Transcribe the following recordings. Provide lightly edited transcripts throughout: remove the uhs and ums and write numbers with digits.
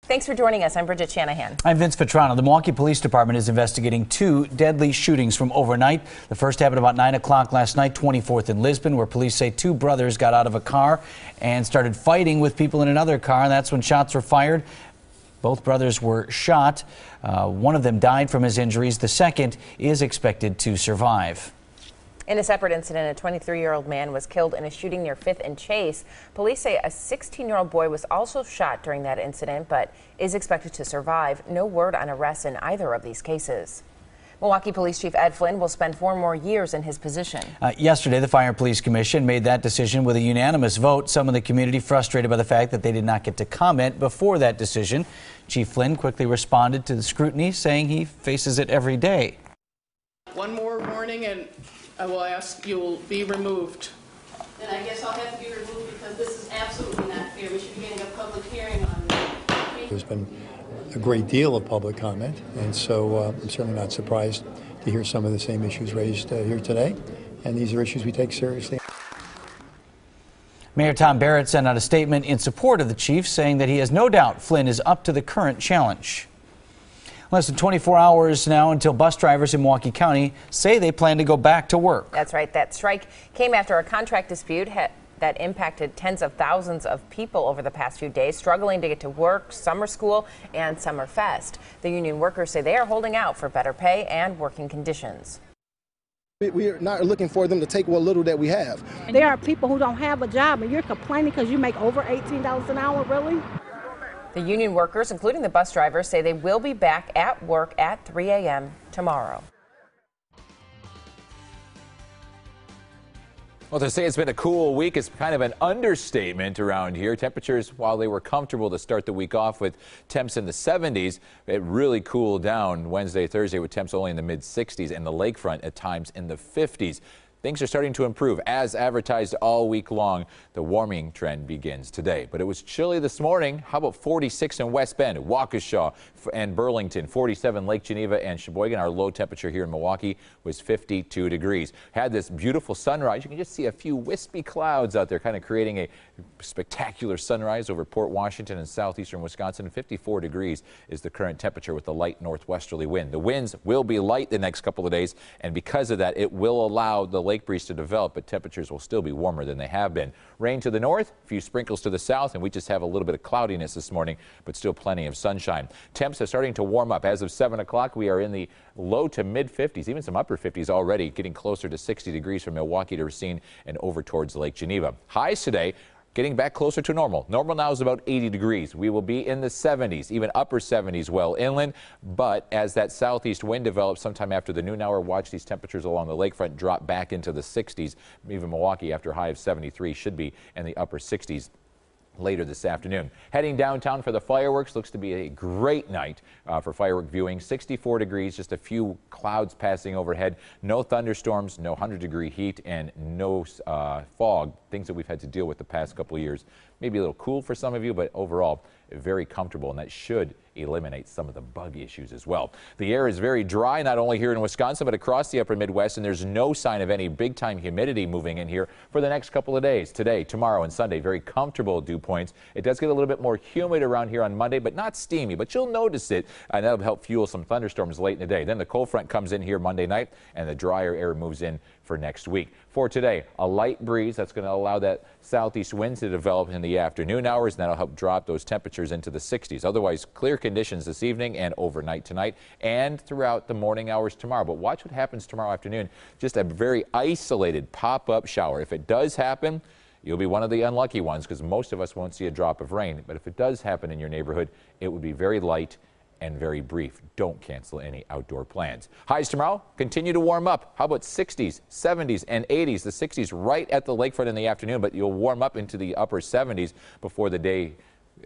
Thanks for joining us. I'm Bridget Shanahan. I'm Vince Petrano. The Milwaukee Police Department is investigating 2 deadly shootings from overnight. The first happened about 9 o'clock last night, 24th in Lisbon, where police say 2 brothers got out of a car and started fighting with people in another car, and that's when shots were fired. Both brothers were shot. One of them died from his injuries. The second is expected to survive. In a separate incident, a 23-year-old man was killed in a shooting near 5th and Chase. Police say a 16-year-old boy was also shot during that incident, but is expected to survive. No word on arrests in either of these cases. Milwaukee Police Chief Ed Flynn will spend 4 more years in his position. Yesterday, the Fire and Police Commission made that decision with a unanimous vote. Some of the community frustrated by the fact that they did not get to comment before that decision. Chief Flynn quickly responded to the scrutiny, saying he faces it every day. One more warning and I will ask you will be removed. Then I guess I'll have to be removed because this is absolutely not fair. We should be getting a public hearing on this. There's been a great deal of public comment, and so I'm certainly not surprised to hear some of the same issues raised here today, and these are issues we take seriously. Mayor Tom Barrett sent out a statement in support of the chief, saying that he has no doubt Flynn is up to the current challenge. Less than 24 hours now until bus drivers in Milwaukee County say they plan to go back to work. That's right. That strike came after a contract dispute that impacted tens of thousands of people over the past few days, struggling to get to work, summer school, and summer fest. The union workers say they are holding out for better pay and working conditions. We are not looking for them to take what little that we have. There are people who don't have a job, and you're complaining because you make over $18 an hour, really? The union workers, including the bus drivers, say they will be back at work at 3 a.m. tomorrow. Well, to say it's been a cool week is kind of an understatement around here. Temperatures, while they were comfortable to start the week off with temps in the 70s, it really cooled down Wednesday, Thursday with temps only in the mid-60s and the lakefront at times in the 50s. Things are starting to improve. As advertised all week long, the warming trend begins today. But it was chilly this morning. How about 46 in West Bend, Waukesha, and Burlington, 47 Lake Geneva and Sheboygan. Our low temperature here in Milwaukee was 52 degrees. Had this beautiful sunrise. You can just see a few wispy clouds out there kind of creating a spectacular sunrise over Port Washington and southeastern Wisconsin. 54 degrees is the current temperature with the light northwesterly wind. The winds will be light the next couple of days, and because of that, it will allow the lake breeze to develop, but temperatures will still be warmer than they have been. Rain to the north, a few sprinkles to the south, and we just have a little bit of cloudiness this morning, but still plenty of sunshine. Temps are starting to warm up. As of 7 o'clock, we are in the low to mid 50s, even some upper 50s already, getting closer to 60 degrees from Milwaukee to Racine and over towards Lake Geneva. Highs today getting back closer to normal. Normal now is about 80 degrees. We will be in the 70s, even upper 70s well inland. But as that southeast wind develops sometime after the noon hour, watch these temperatures along the lakefront drop back into the 60s. Even Milwaukee, after a high of 73, should be in the upper 60s later this afternoon. Heading downtown for the fireworks. Looks to be a great night for firework viewing. 64 degrees, just a few clouds passing overhead. No thunderstorms, no 100-degree heat, and no fog. Things that we've had to deal with the past couple of years. Maybe a little cool for some of you, but overall very comfortable, and that should eliminate some of the bug issues as well. The air is very dry, not only here in Wisconsin, but across the upper Midwest, and there's no sign of any big-time humidity moving in here for the next couple of days. Today, tomorrow, and Sunday, very comfortable dew points. It does get a little bit more humid around here on Monday, but not steamy, but you'll notice it, and that'll help fuel some thunderstorms late in the day. Then the cold front comes in here Monday night, and the drier air moves in for next week. For today, a light breeze that's going to allow that southeast wind to develop in the afternoon hours, and that'll help drop those temperatures into the 60s. Otherwise, clear conditions this evening and overnight tonight and throughout the morning hours tomorrow. But watch what happens tomorrow afternoon. Just a very isolated pop-up shower. If it does happen, you'll be one of the unlucky ones because most of us won't see a drop of rain. But if it does happen in your neighborhood, it would be very light and very brief. Don't cancel any outdoor plans. Highs tomorrow continue to warm up. How about 60s, 70s, and 80s? The 60s right at the lakefront in the afternoon, but you'll warm up into the upper 70s before the day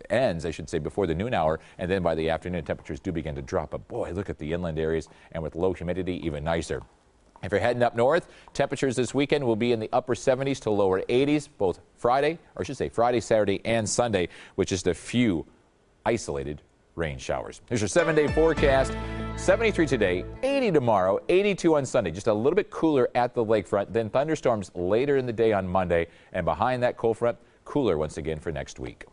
ends, I should say, before the noon hour, and then by the afternoon, temperatures do begin to drop. But boy, look at the inland areas, and with low humidity, even nicer. If you're heading up north, temperatures this weekend will be in the upper 70s to lower 80s, both Friday, or I should say Friday, Saturday, and Sunday, with just a few isolated rain showers. Here's your 7-day forecast. 73 today, 80 tomorrow, 82 on Sunday. Just a little bit cooler at the lakefront. Then thunderstorms later in the day on Monday. And behind that cold front, cooler once again for next week.